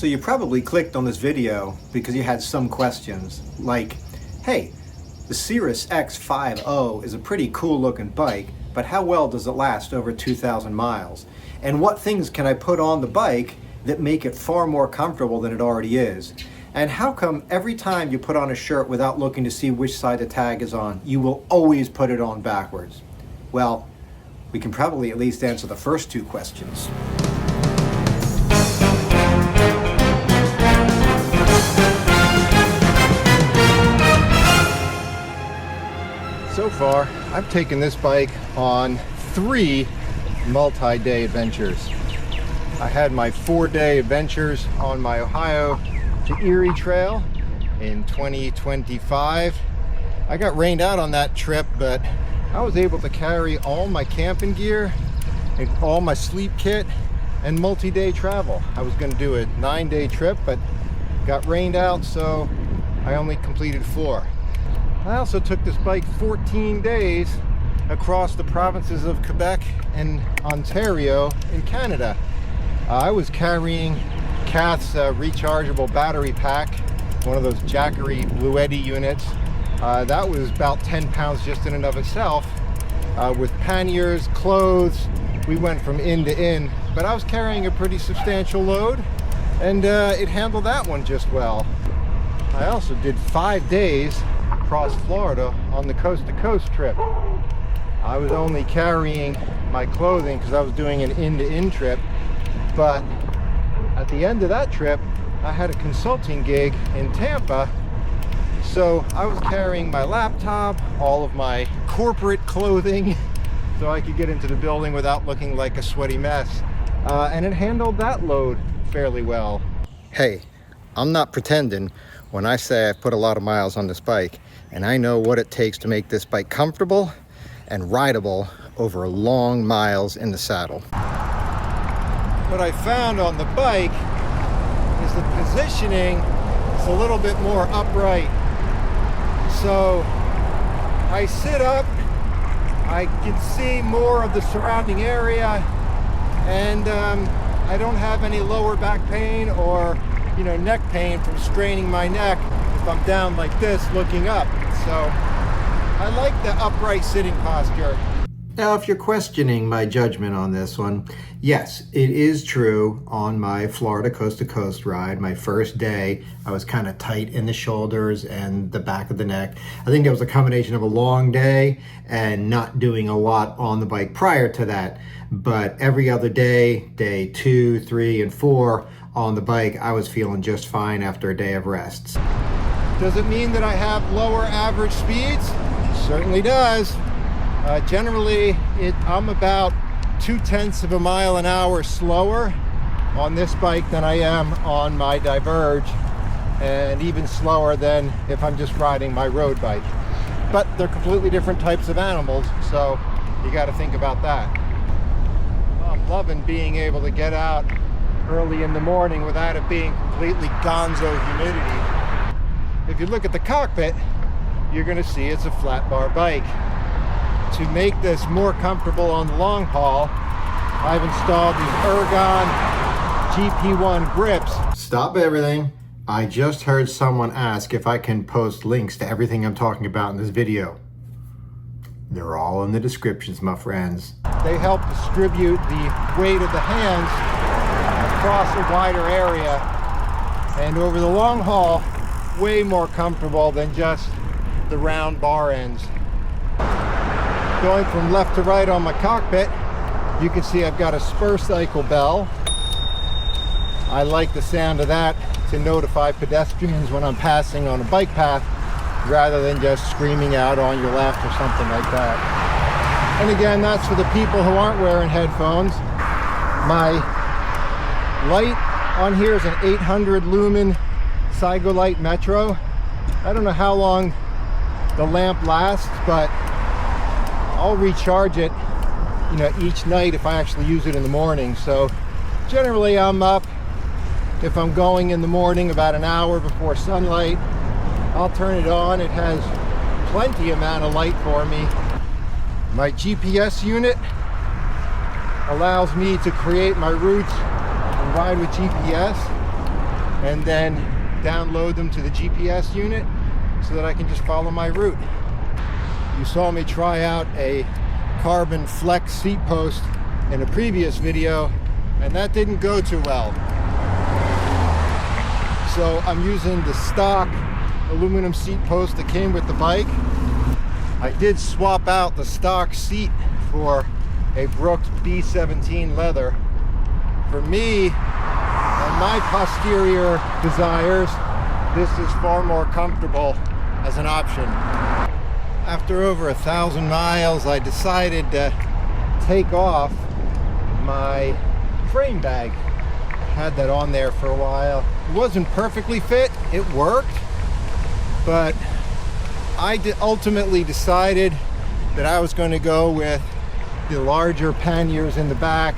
So you probably clicked on this video because you had some questions like, hey, the Sirrus X 5.0 is a pretty cool looking bike, but how well does it last over 2,000 miles? And what things can I put on the bike that make it far more comfortable than it already is? And how come every time you put on a shirt without looking to see which side the tag is on, you will always put it on backwards? Well, we can probably at least answer the first two questions. So far, I've taken this bike on 3 multi-day adventures. I had my 4-day adventures on my Ohio to Erie Trail in 2025. I got rained out on that trip, but I was able to carry all my camping gear and all my sleep kit and multi-day travel. I was going to do a 9-day trip, but got rained out, so I only completed 4. I also took this bike 14 days across the provinces of Quebec and Ontario in Canada. I was carrying Kath's rechargeable battery pack, one of those Jackery Bluetti units. That was about 10 pounds just in and of itself. With panniers, clothes, we went from inn to inn, but I was carrying a pretty substantial load, and it handled that one just well. I also did 5 days across Florida on the coast-to-coast trip. I was only carrying my clothing because I was doing an inn-to-inn trip, but at the end of that trip, I had a consulting gig in Tampa, so I was carrying my laptop, all of my corporate clothing, so I could get into the building without looking like a sweaty mess, and it handled that load fairly well. Hey, I'm not pretending when I say I've put a lot of miles on this bike, and I know what it takes to make this bike comfortable and rideable over long miles in the saddle. What I found on the bike is the positioning is a little bit more upright. So I sit up, I can see more of the surrounding area, and I don't have any lower back pain or neck pain from straining my neck if I'm down like this looking up. So I like the upright sitting posture. Now, if you're questioning my judgment on this one, yes, it is true. On my Florida coast-to-coast ride, my first day, I was kind of tight in the shoulders and the back of the neck. I think that was a combination of a long day and not doing a lot on the bike prior to that. But every other day, day 2, 3, and 4 on the bike, I was feeling just fine after a day of rests. Does it mean that I have lower average speeds? It certainly does. Generally, I'm about 0.2 of a mile an hour slower on this bike than I am on my Diverge, and even slower than if I'm just riding my road bike. But they're completely different types of animals, so you got to think about that. I'm loving being able to get out early in the morning without it being completely gonzo humidity. If you look at the cockpit, you're going to see it's a flat bar bike. To make this more comfortable on the long haul, I've installed these Ergon GP1 grips. Stop everything. I just heard someone ask if I can post links to everything I'm talking about in this video. They're all in the descriptions, my friends. They help distribute the weight of the hands across a wider area, and over the long haul, way more comfortable than just the round bar ends. Going from left to right on my cockpit, you can see I've got a spur cycle bell. I like the sound of that to notify pedestrians when I'm passing on a bike path, rather than just screaming out on your left or something like that. And again, that's for the people who aren't wearing headphones. My light on here is an 800 lumen Cygolite Metro. I don't know how long the lamp lasts, but I'll recharge it, each night if I actually use it in the morning. So generally I'm up, if I'm going in the morning about an hour before sunlight, I'll turn it on. It has plenty amount of light for me. My GPS unit allows me to create my routes and ride with GPS. and then download them to the GPS unit so that I can just follow my route. You saw me try out a carbon flex seat post in a previous video, and that didn't go too well. So I'm using the stock aluminum seat post that came with the bike. I did swap out the stock seat for a Brooks B17 leather. For me and my posterior desires, this is far more comfortable as an option. After over 1,000 miles, I decided to take off my frame bag. Had that on there for a while. It wasn't perfectly fit, it worked, but I ultimately decided that I was going to go with the larger panniers in the back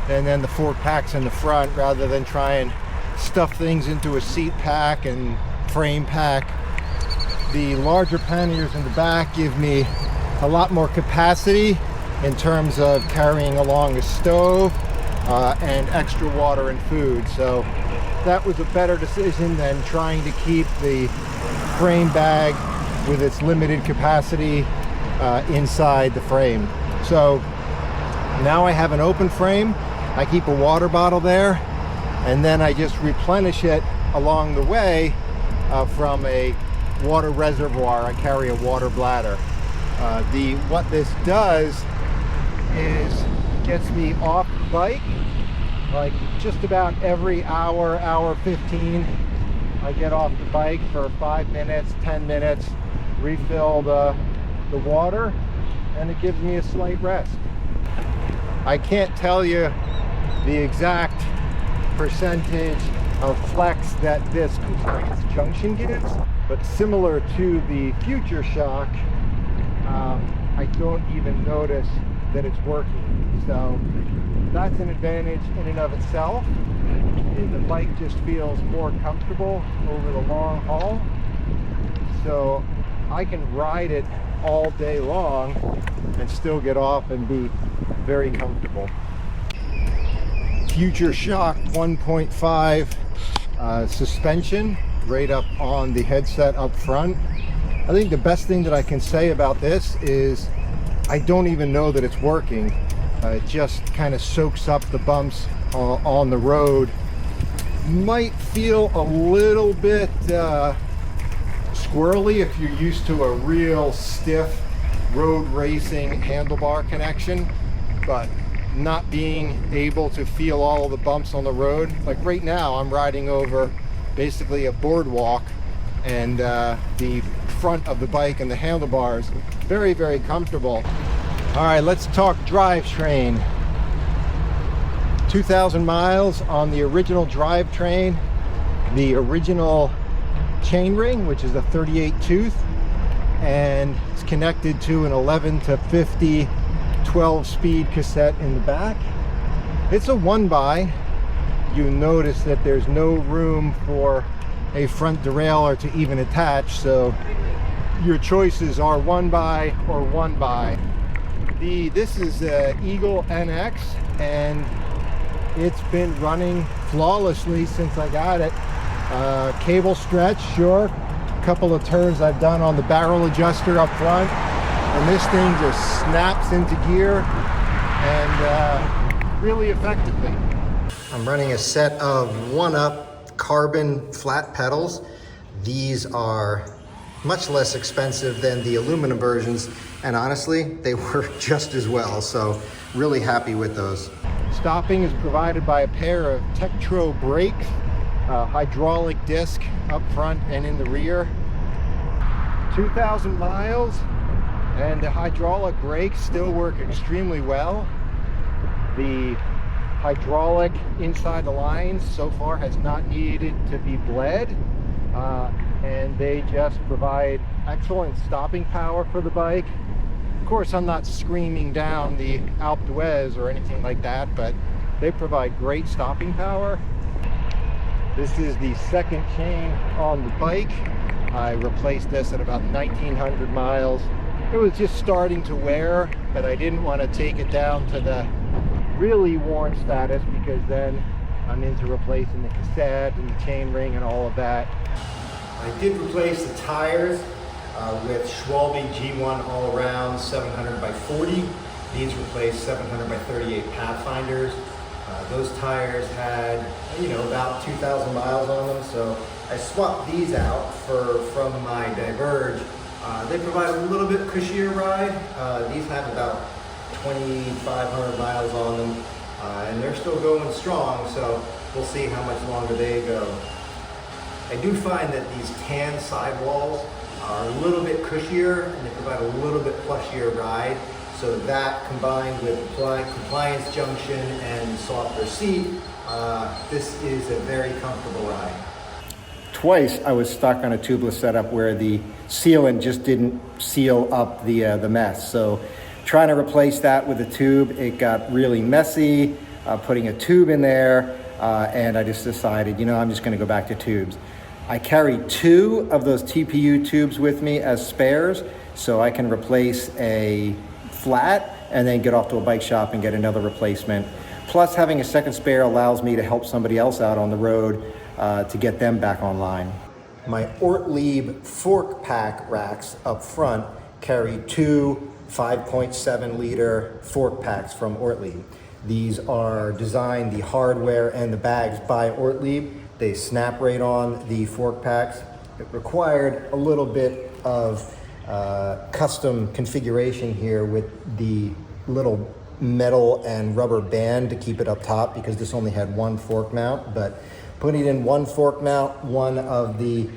and then the 4 packs in the front, rather than try and stuff things into a seat pack and frame pack. The larger panniers in the back give me a lot more capacity in terms of carrying along a stove and extra water and food. So that was a better decision than trying to keep the frame bag with its limited capacity inside the frame. So now I have an open frame. I keep a water bottle there, and then I just replenish it along the way from a water reservoir. I carry a water bladder. What this does is gets me off the bike like just about every hour 15. I get off the bike for 5 minutes, 10 minutes, refill the water, and it gives me a slight rest. I can't tell you the exact percentage of flex that this junction gives, but similar to the Future Shock, I don't even notice that it's working. So that's an advantage in and of itself. The bike just feels more comfortable over the long haul. So I can ride it all day long and still get off and be very comfortable. Future Shock 1.5 suspension right up on the headset up front. I think the best thing that I can say about this is I don't even know that it's working. It just kind of soaks up the bumps on the road. Might feel a little bit squirrely if you're used to a real stiff road racing handlebar connection, but not being able to feel all of the bumps on the road. Like right now I'm riding over basically a boardwalk, and the front of the bike and the handlebars very, very comfortable. All right, let's talk drivetrain. 2,000 miles on the original drivetrain, the original chainring, which is a 38 tooth, and it's connected to an 11 to 50 12-speed cassette in the back. It's a 1x. You notice that there's no room for a front derailleur to even attach, so your choices are 1x or 1x. This is Eagle NX, and it's been running flawlessly since I got it. Cable stretch, sure. A couple of turns I've done on the barrel adjuster up front, and this thing just snaps into gear, and really effectively. I'm running a set of 1-up carbon flat pedals. These are much less expensive than the aluminum versions, and honestly, they work just as well, so really happy with those. Stopping is provided by a pair of Tektro brakes, hydraulic disc up front and in the rear. 2,000 miles, and the hydraulic brakes still work extremely well. The hydraulic inside the lines so far has not needed to be bled, and they just provide excellent stopping power for the bike. Of course, I'm not screaming down the Alpe d'Huez or anything like that, but they provide great stopping power. This is the second chain on the bike. I replaced this at about 1,900 miles. It was just starting to wear, but I didn't want to take it down to the really worn status, because then I'm into replacing the cassette and the chain ring and all of that. I did replace the tires with Schwalbe G1 all-around 700 by 40. These replaced 700 by 38 Pathfinders. Those tires had, about 2,000 miles on them, so I swapped these out from my Diverge. They provide a little bit cushier ride. These have about 2,500 miles on them, and they're still going strong, so we'll see how much longer they go. I do find that these tan sidewalls are a little bit cushier, and they provide a little bit plushier ride. So that combined with compliance junction and softer seat, this is a very comfortable ride. Twice I was stuck on a tubeless setup where the sealant just didn't seal up the mess. So trying to replace that with a tube, it got really messy, putting a tube in there, and I just decided, I'm just gonna go back to tubes. I carry 2 of those TPU tubes with me as spares, so I can replace a flat and then get off to a bike shop and get another replacement. Plus, having a second spare allows me to help somebody else out on the road to get them back online. My Ortlieb fork pack racks up front carry 2 5.7 liter fork packs from Ortlieb. These are designed, the hardware and the bags, by Ortlieb. They snap right on the fork packs. It required a little bit of custom configuration here with the little metal and rubber band to keep it up top, because this only had 1 fork mount. But putting in 1 fork mount, 1 of the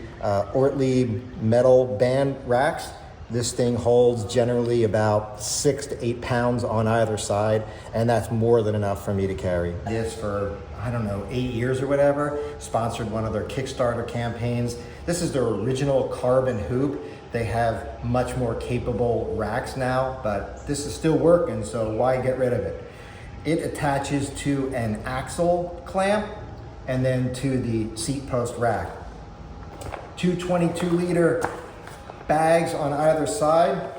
Ortlieb metal band racks, this thing holds generally about 6 to 8 pounds on either side, and that's more than enough for me to carry. This for, 8 years or whatever, sponsored one of their Kickstarter campaigns. This is their original carbon hoop. They have much more capable racks now, but this is still working, so why get rid of it? It attaches to an axle clamp and then to the seat post rack. 2 22-liter bags on either side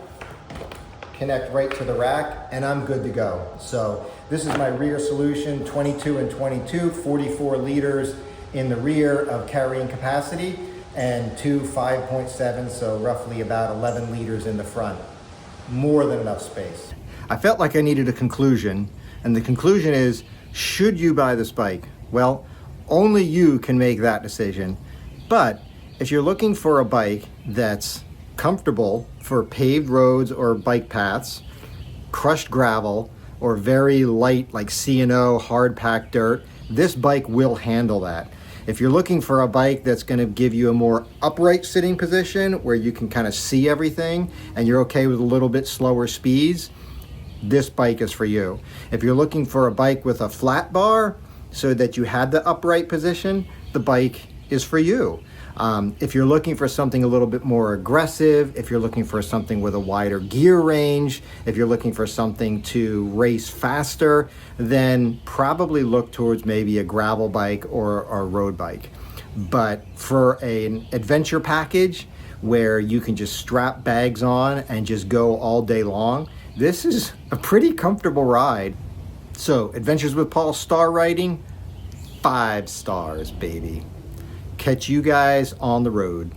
connect right to the rack, and I'm good to go. So this is my rear solution, 22 and 22, 44 liters in the rear of carrying capacity, and 2 5.7, so roughly about 11 liters in the front. More than enough space. I felt like I needed a conclusion, and the conclusion is, should you buy this bike? Well, only you can make that decision. But if you're looking for a bike that's comfortable for paved roads or bike paths, crushed gravel, or very light like C&O hard packed dirt, this bike will handle that. If you're looking for a bike that's going to give you a more upright sitting position where you can kind of see everything and you're okay with a little bit slower speeds, this bike is for you. If you're looking for a bike with a flat bar so that you have the upright position, the bike is for you. If you're looking for something a little bit more aggressive, if you're looking for something with a wider gear range, if you're looking for something to race faster, then probably look towards maybe a gravel bike or a road bike. But for an adventure package where you can just strap bags on and just go all day long, this is a pretty comfortable ride. So, Adventures with Paul star rating, 5 stars, baby. Catch you guys on the road.